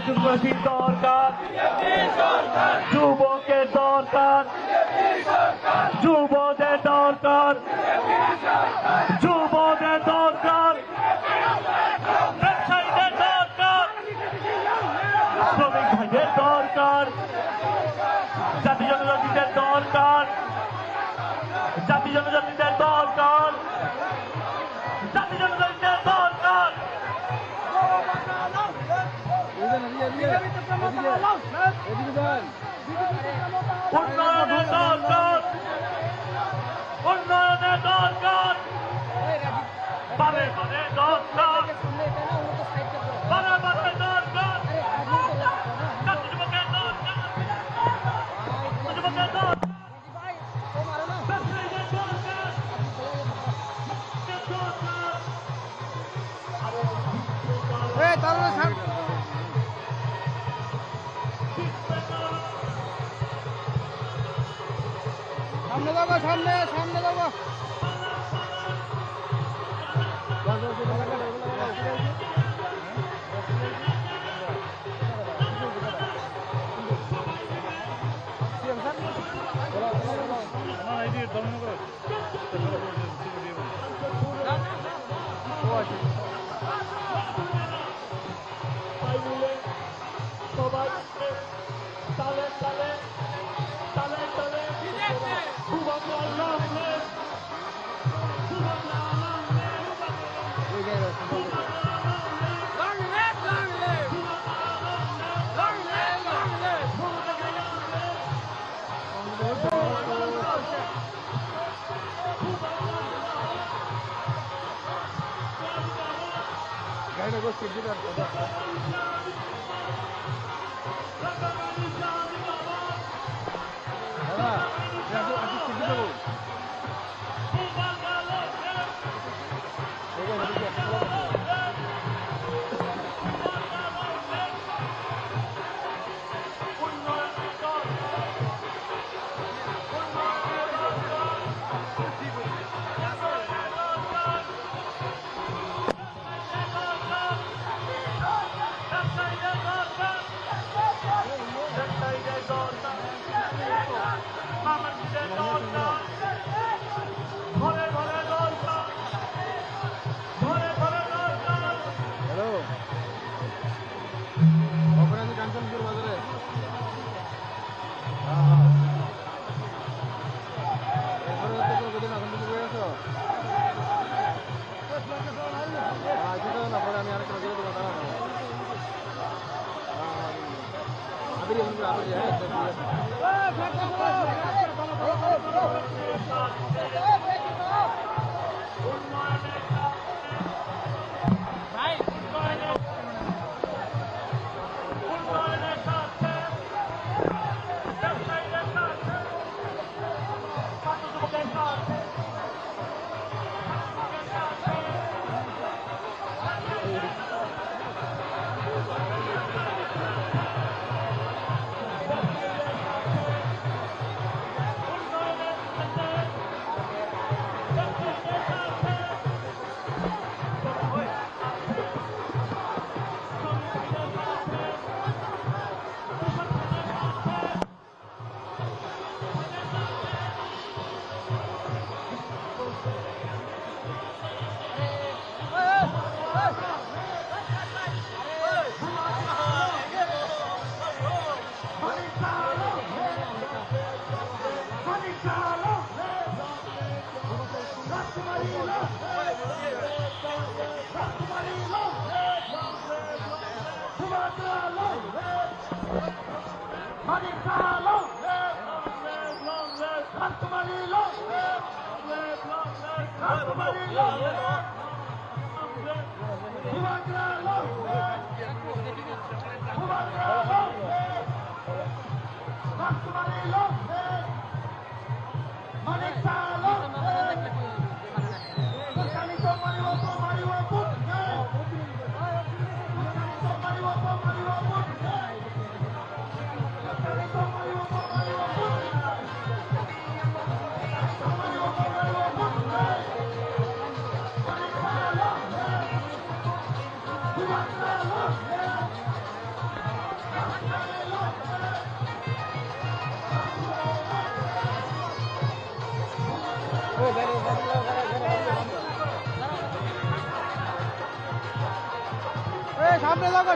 যুবশীল দরকার, যুবকের দরকার, যুবদের দরকার, যুবদের দরকার, ব্যবসায়ীদের দরকার, শ্রমিক ভাইদের দরকার, জাতি জনজাতিদের দরকার, জাতি জনজাতিদের দরকার, জাতি জনজাতিদের দরকার, উন্নয়নের দরকার, উন্নয়নের দরকার, বারে বারে দরকার, বারে বারে দরকার, জাতি যুবকের দরকার, যুবকের দরকার, ব্যবসায়ীদের দরকার, সামনে যাবো, সামনে সামনে যাবো। সবাই তালে তালে তালে তালে গাড়িটা গোষ্ঠী দিতে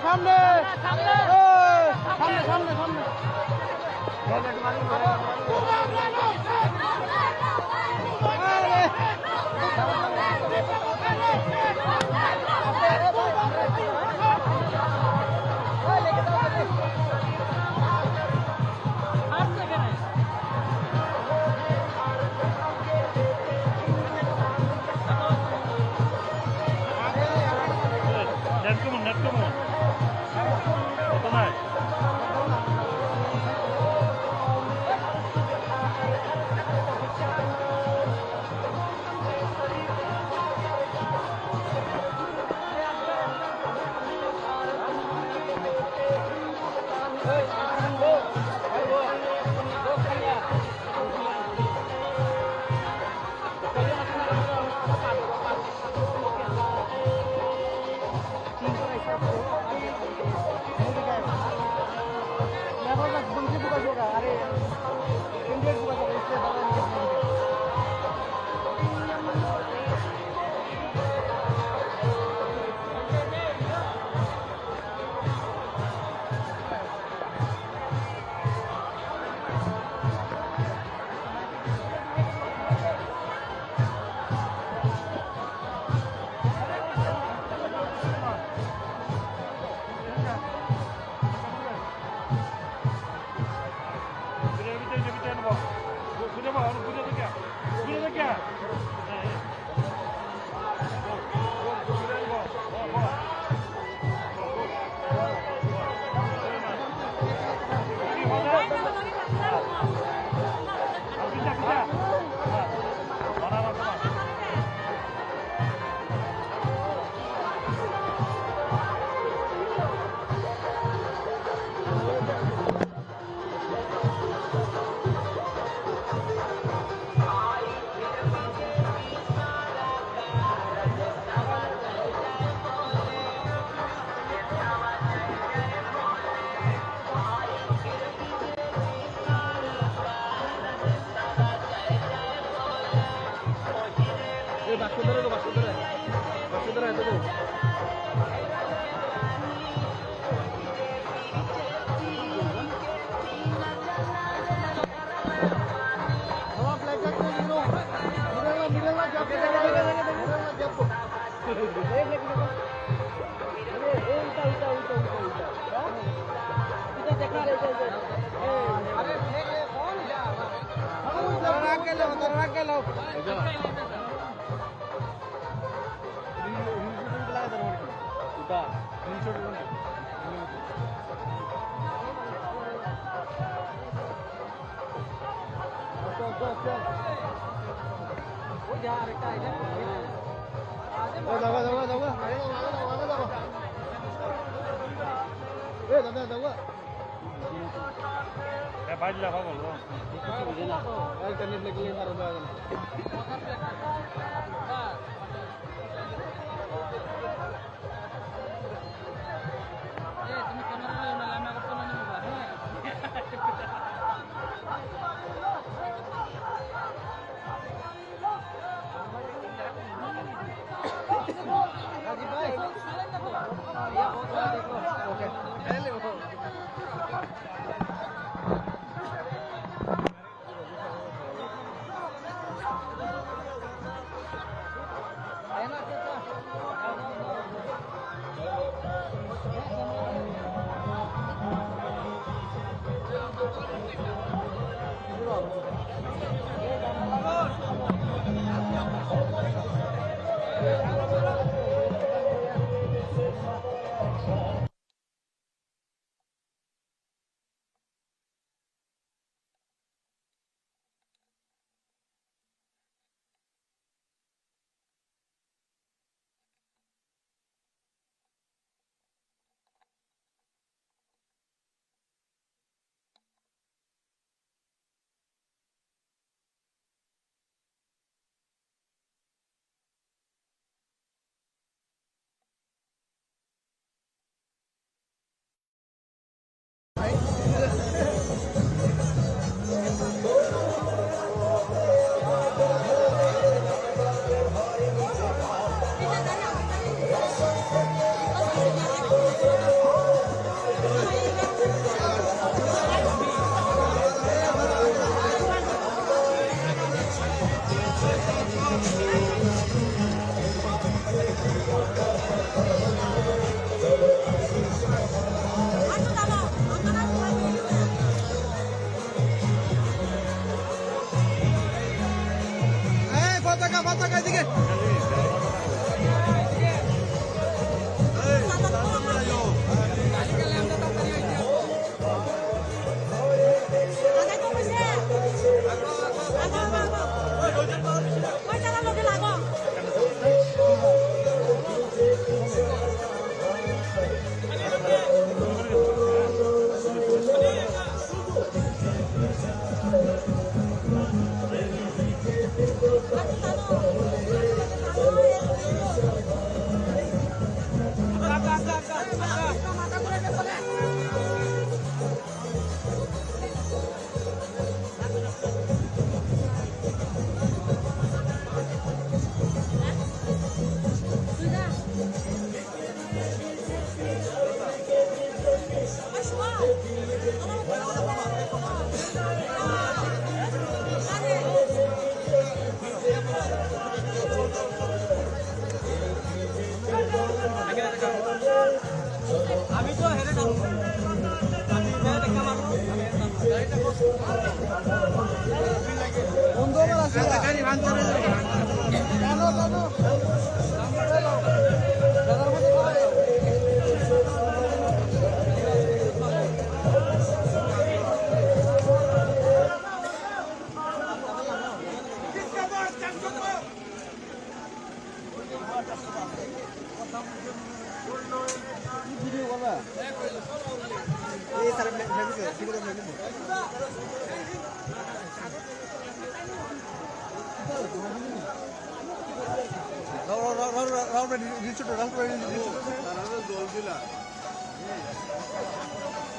সামনে সামনে সামনে সামনে net come on. Open eye.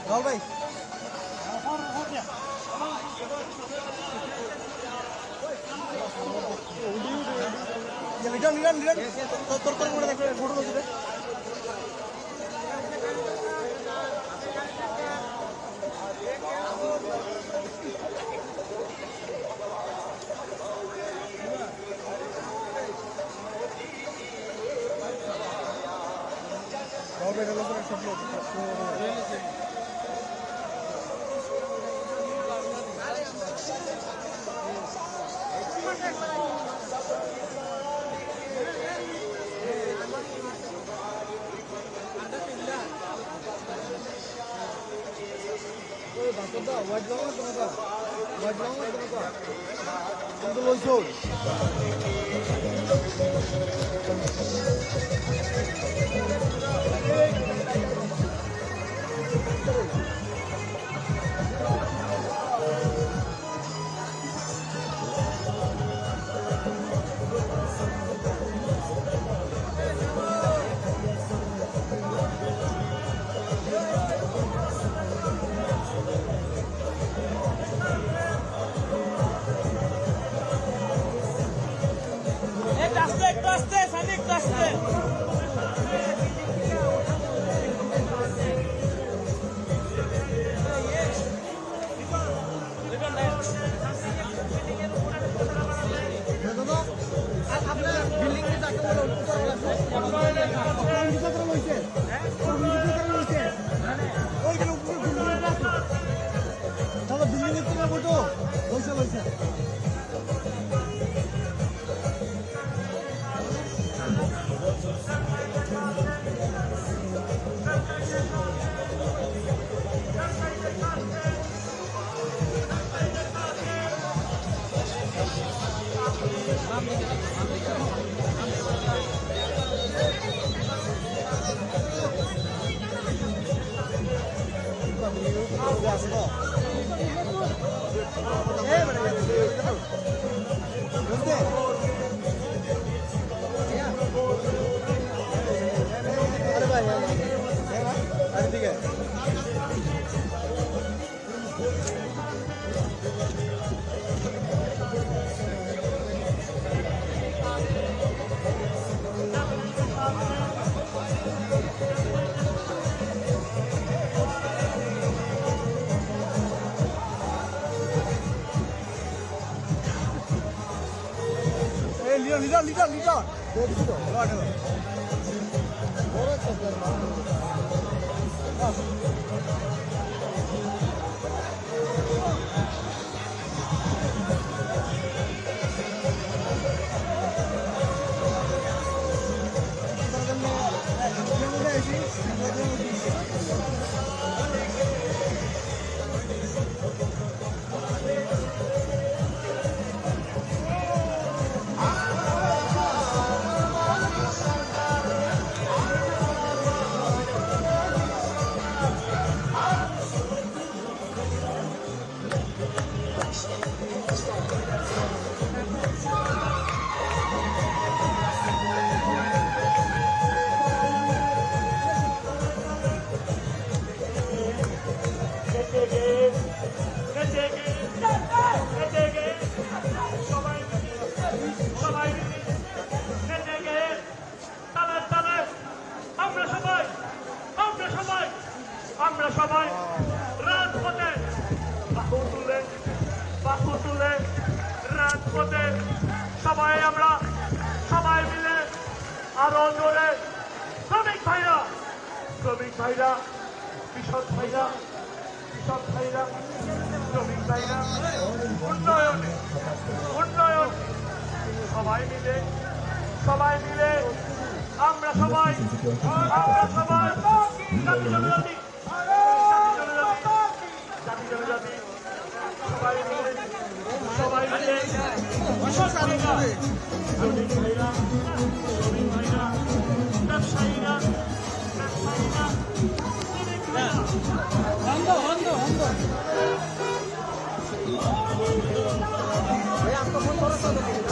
Rahul ভাই লিডন লিডন লিডন তোর তোর করে দেখো ফটো তুলে রাহুল ভাই হলো সব লোক White long atau apa? White long atau apa? Untuk loncor. Liton আমরা সবাই রাজপথে বাহু তুলে রাজপথে সবাই আমরা সবাই মিলে আরো জোরে শ্রমিক ভাইরা কৃষক ভাইরা শ্রমিক ভাইরা উন্নয়নে সবাই মিলে আমরা সবাই জাতি জনজাতি সবাই মিলে কৃষক ভাইরা শ্রমিক ভাইরা ব্যবসায়ীরা भैया आपको फोन करो तो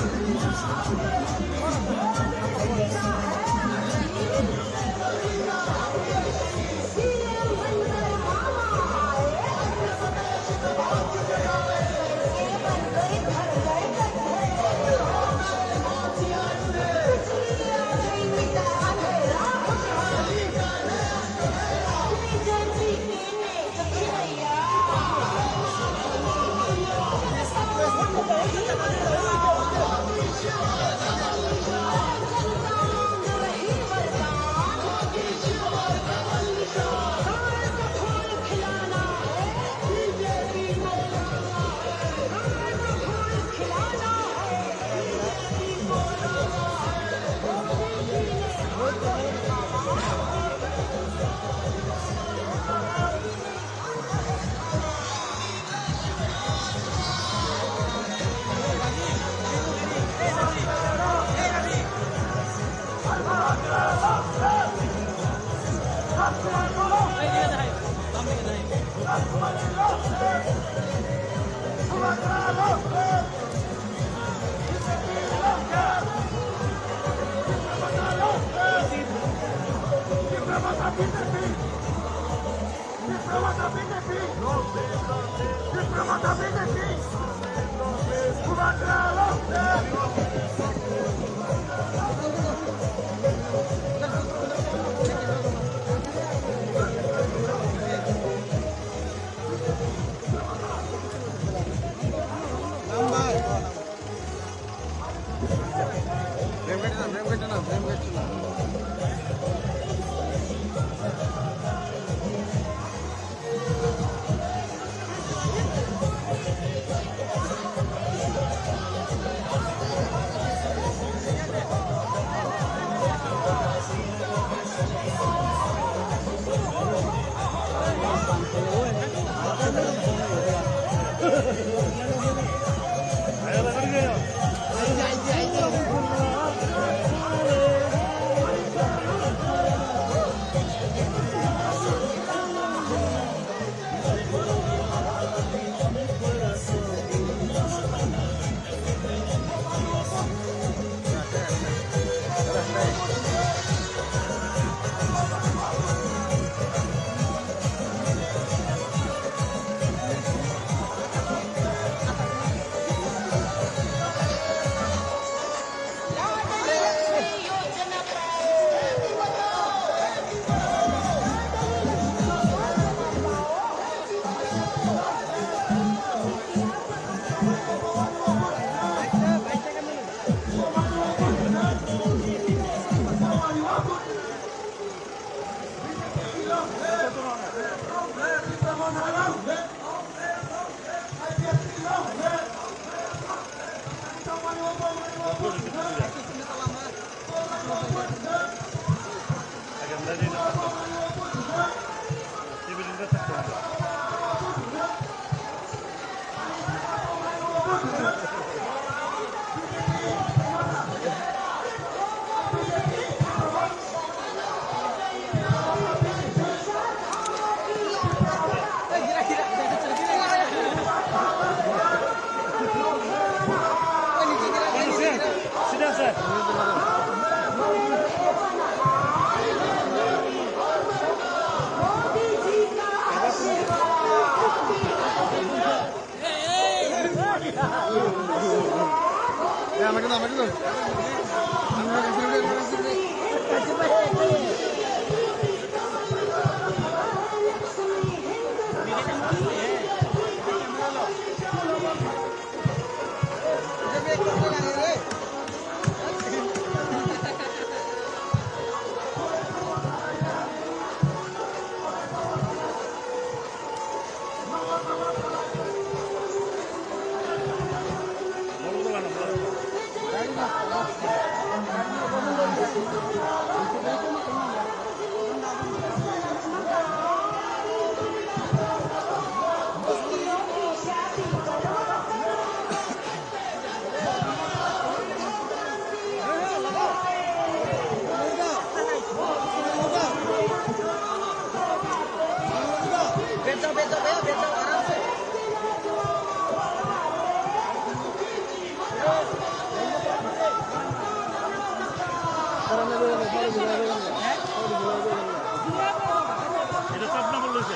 এটা সব না বলছে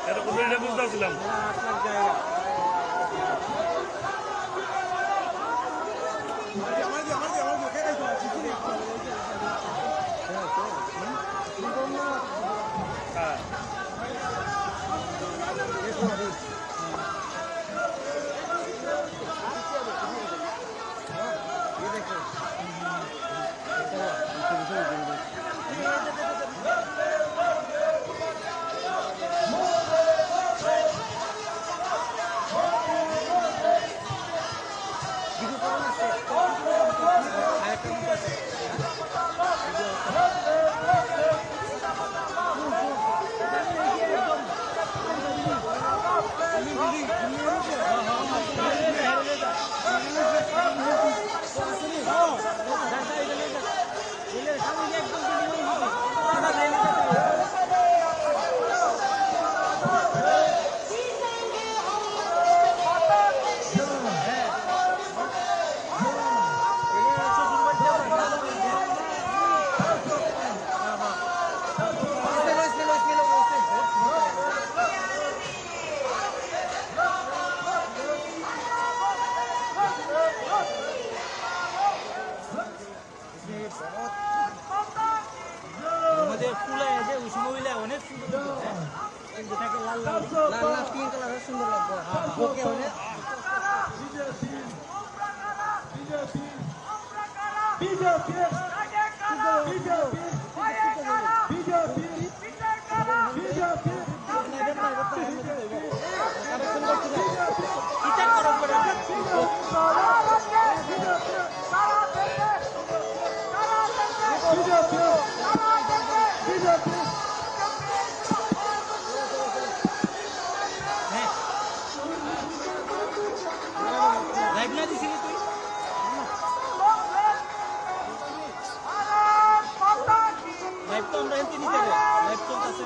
এটা কোথায় এটা বুঝতে পারছিলাম আমাদের ফুলে যে ওই সময় অনেক সুন্দর যেটাকে লাল লাল লাল লাল পিঙ্ক কালারের সুন্দর লাগবে ওকে অনেক লাইভ না দিছিলি তুই লাইভ তো আমরা এনতে নিতে হবে লাইভ চলতেছে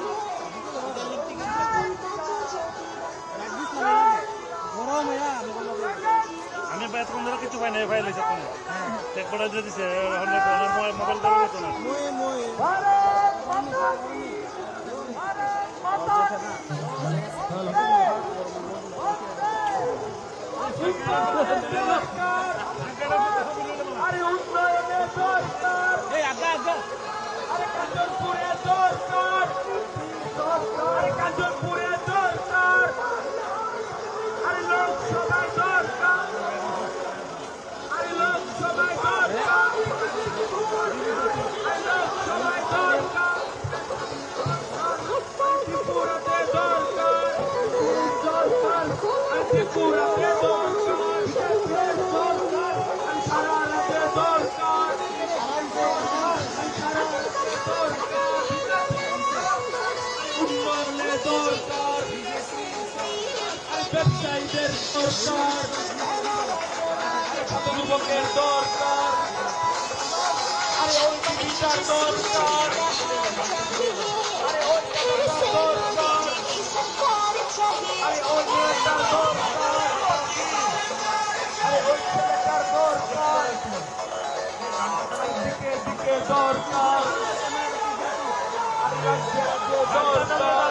আমি এতক্ষণ ধরে কিছু পাই না ফাইল হয়েছে কোনো চেক করে দিয়ে দিছে মোবাইল করে দিত না আরে উন্নয়নের দরকার এই আগা আগা আরে কাঞ্চনপুরের দরকার আরে কাঞ্চনপুরের দরকার আরে লোকসভায় দরকার আরে লোকসভায় দরকার আরে লোকসভায় দরকার ত্রিপুরাতে দরকার দরকার আরে ত্রিপুরাতে দরকার দরকার আরে সারা রাজ্যে দরকার উন্নয়নের দরকার ব্যবসায়ীদের দরকার যুবকের দরকার আরে অন্যটার দরকার আরে অন্যটার দরকার আরে অন্যটার দরকার আরে অন্যটার দরকার দিকে দিকে দরকার আরে রাজ্যে রাজ্যে দরকার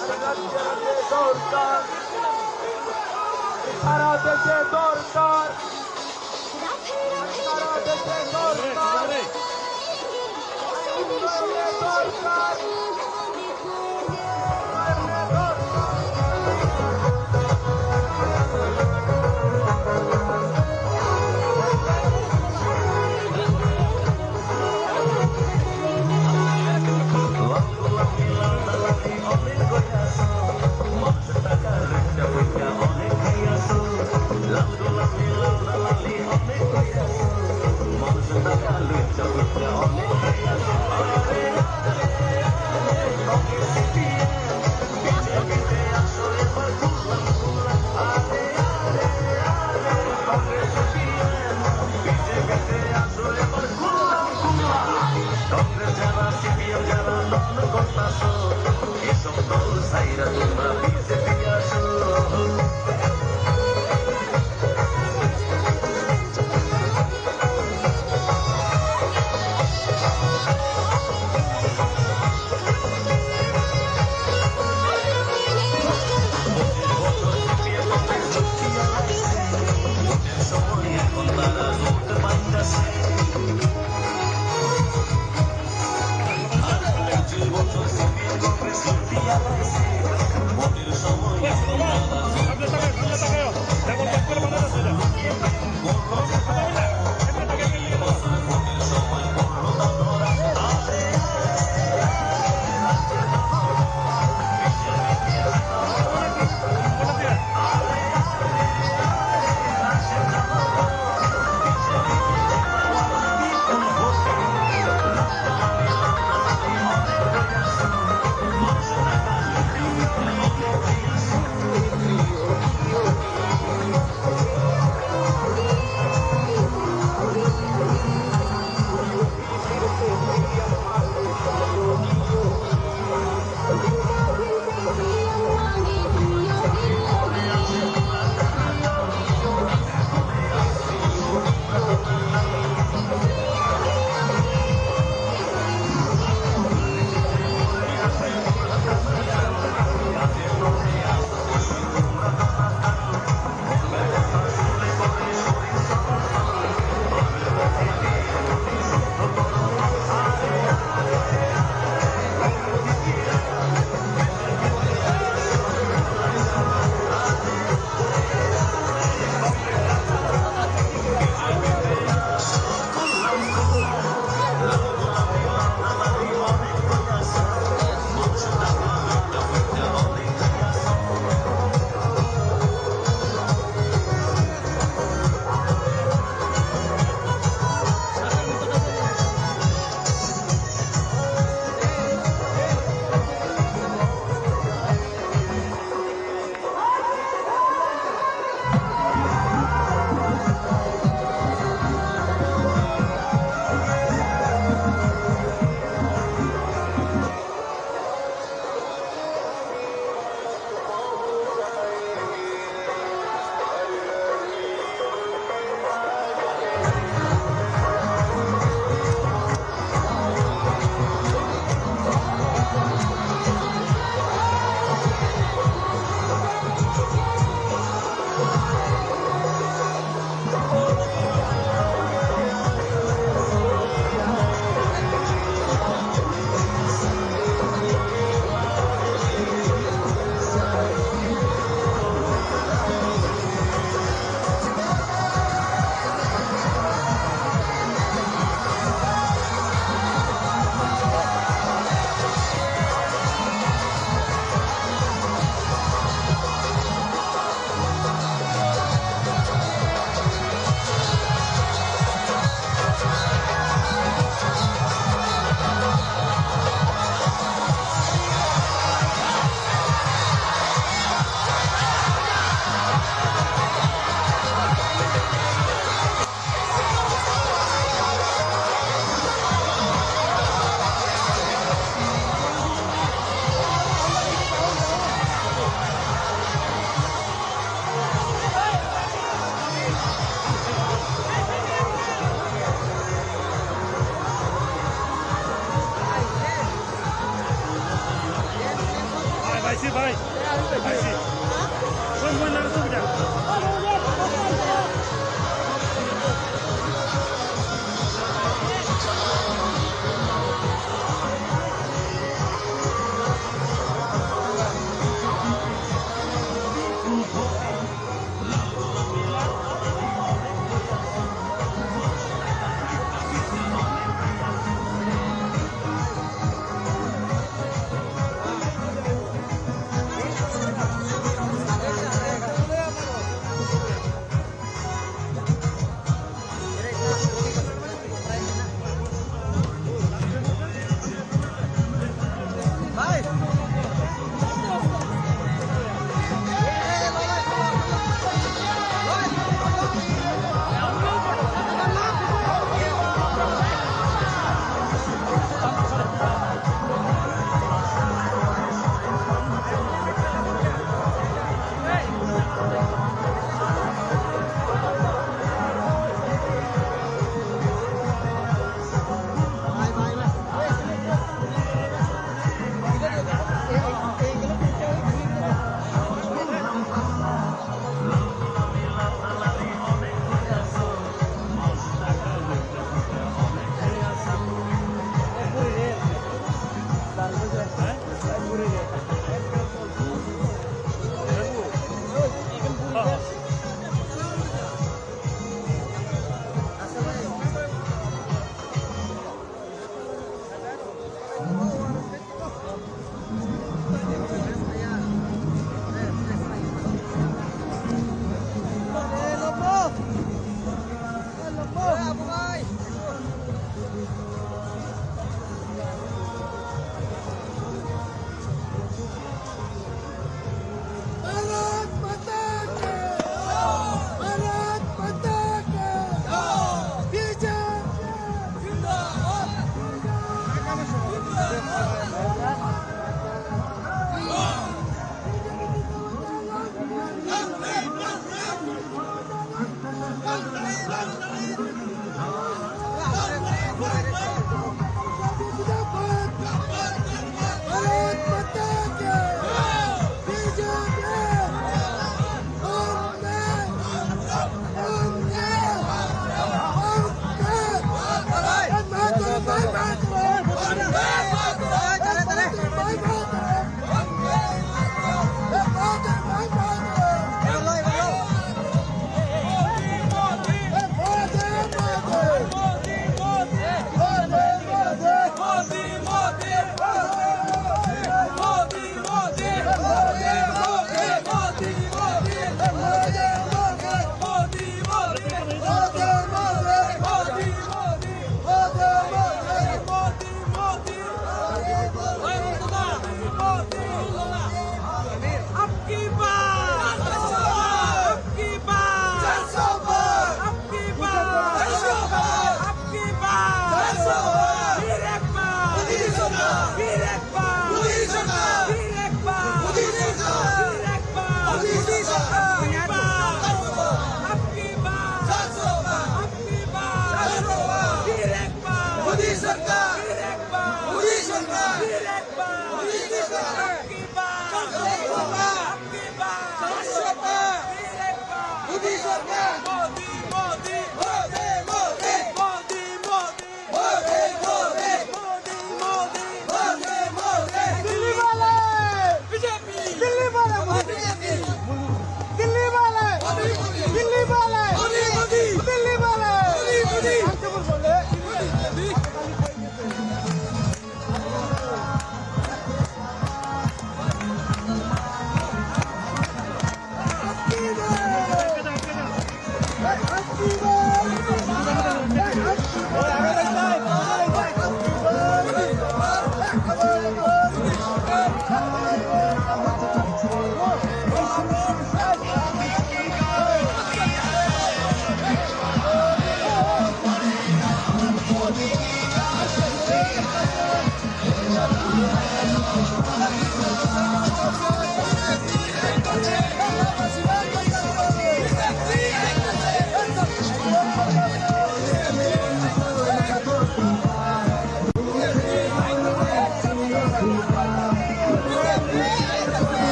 আরে রাজ্যে রাজ্যে দরকার সারা দেশে দরকার সারা দেশে দরকার উন্নয়নের দরকার উন্নয়নের দরকার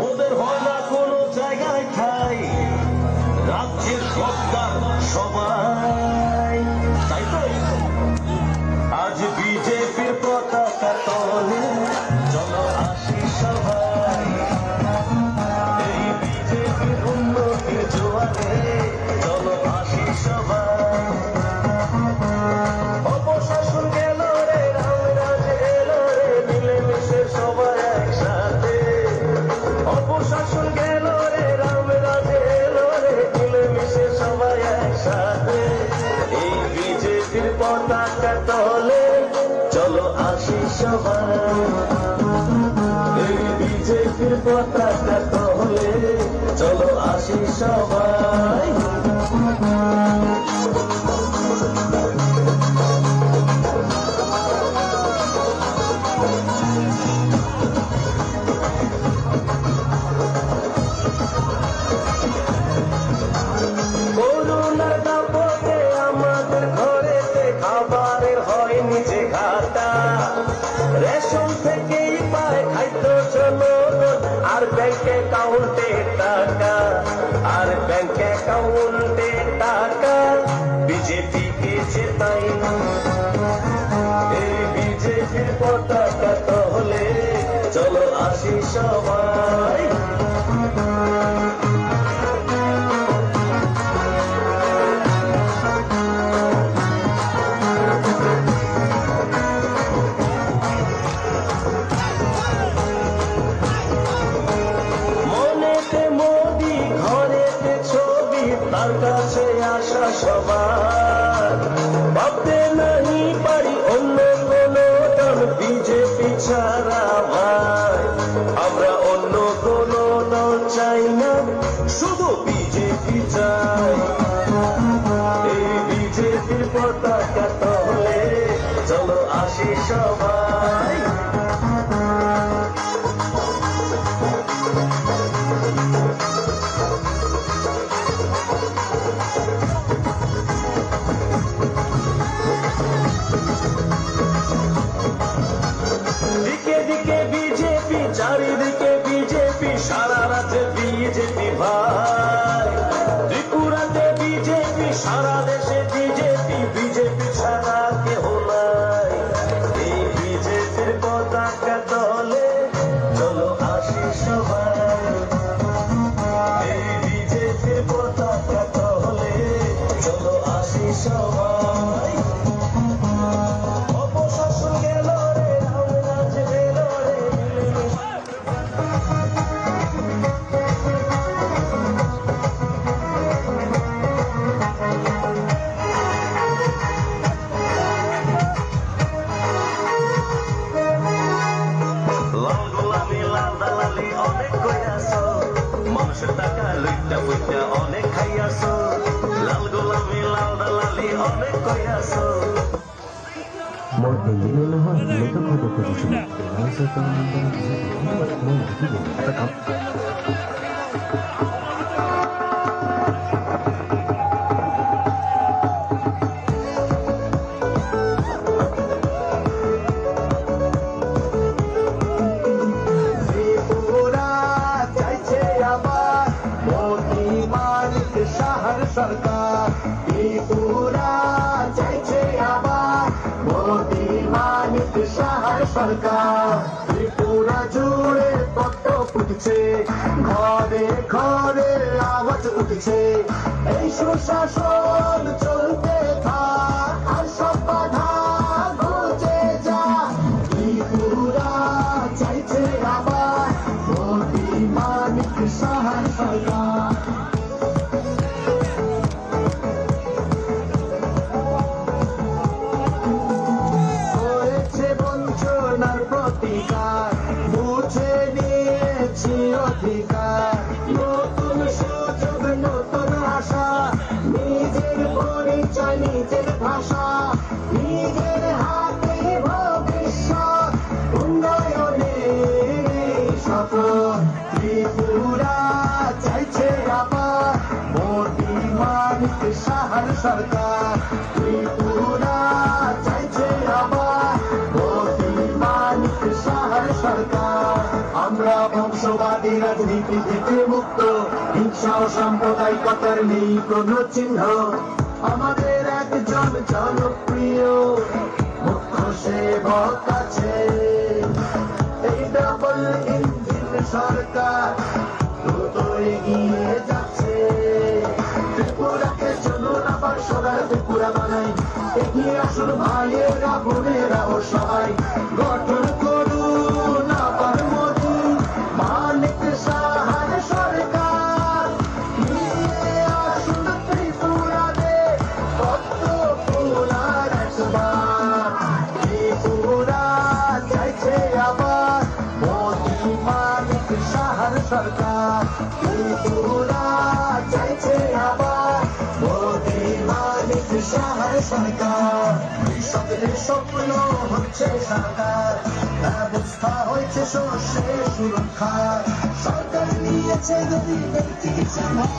ওদের হয় না কোনো জায়গায় ঠাই, রাজ্যের সরকার সবাই, তাই তো আজ বিজেপির পতাকা তলে চলো আসি সবাই, এই বিজেপির উন্নতির জোয়ারে চলো আসি সবাই। অপশাসন গেল রে, রামরাজ এলো রে, মিলেমিশে সবাই একসাথে। অপশাসন গেল রে, রামরাজ এলো রে, মিলেমিশে সবাই একসাথে। এই বিজেপির পতাকা তলে চলো আসি সবাই, এই বিজেপির পতাকা তলে চলো আসি সবাই। করোনার দাপটে আমাদের ঘরেতে খাবারের হয়নি যে ঘাটা, রেশন থেকেই পায় খাদ্য জনগণ, আর ব্যাংক অ্যাকাউন্টে টাকা, আর ব্যাংক অ্যাকাউন্টে টাকা বিজেপিকে জেতাই না। এই বিজেপির পতাকা তলে চলো আসি সবাই। মনেতে মোদি, ঘরেতে ছবি, তার কাছে আসা সবার, ভাবতে নাহি পারি অন্য কোনো দল বিজেপি ছাড়া ভাই। আমরা অন্য কোনো দল চাই না, শুধু বিজেপি চাই। এই বিজেপির পতাকা আসি সবাই। দিকে দিকে বিজেপি, চারিদিকে বিজেপি, সারা রাজ্যে বিজেপি ভাই। ত্রিপুরাতে বিজেপি, সারা দেশে বিজেপি, বিজেপি ছাড়া কেহ নাই। এই বিজেপির পতাকা দলে চলো আসি সবাই। এই বিজেপির পতাকা দলে চলো আসি সবাই। অপশাসন গেল রে, রাজ গেল রে, লাল গোলামি লাল দালালি অনেক কইয়াছ, মানুষের টাকা লইটা বইটা অনেক খাইয়াছ। লাল গোলামি লাল দালালি অনেক কইয়াছ। মই হিন্দী নহয় মেকআপ ফটো খুজিছোঁ মই লিখিব এটা কাম ত্রিপুরা চাইছে আবার মোদি মানিক শাহর সরকার। ত্রিপুরা চাইছে আবার মোদি মানিক শাহর সরকার। ত্রিপুরা জুড়ে কত ফুটছে, ঘরে ঘরে আওয়াজ উঠছে। এই সুশাসন চলতে থাক, আর সব বাধা ঘুচে যা। ত্রিপুরা চাইছে আবার মোদি মানিক শাহর সরকার। হয়েছে বঞ্চনার প্রতিকার, বুঝে নিয়েছি অধিকার। নতুন সুযোগ নতুন আশা, নিজের পরিচয় নিজের ভাষা, নিজের হাতে ভবিষ্যৎ, উন্নয়নের শপথ। ত্রিপুরা চাইছে আবার মোদি মানিক শাহর সরকার। ত্রিপুরা চাইছে আবার মোদি মানিক শাহর সরকার। আমরা বংশবাদী রাজনীতি থেকে মুক্ত, হিংসা ও সাম্প্রদায়িকতার নেই কোনো চিহ্ন। আমাদের একজন জনপ্রিয় মুখ্য সেবক আছে, এই ডাবল ইঞ্জিন সরকার দ্রুত এগিয়ে যাচ্ছে। ত্রিপুরাকে চলুন আবার সোনার ত্রিপুরা বানাই, এগিয়ে আসুন ভাইয়েরা বোনেরা ও সবাই। গঠন করুন আবার মোদি মানিক শাহর সরকার। নিয়ে আসুন ত্রিপুরাতে পদ্ম ফুলার একবার। ত্রিপুরা চাইছে আবার মোদি মানিক শাহর সরকার। ত্রিপুরা চাইছে আবার মোদি মানিক শাহর সরকার। কৃষকদের স্বপ্ন হচ্ছে সাকার, ব্যবস্থা হয়েছে শস্যের সুরক্ষা। সরকার নিয়েছে গরিবের চিকিৎসা ভার।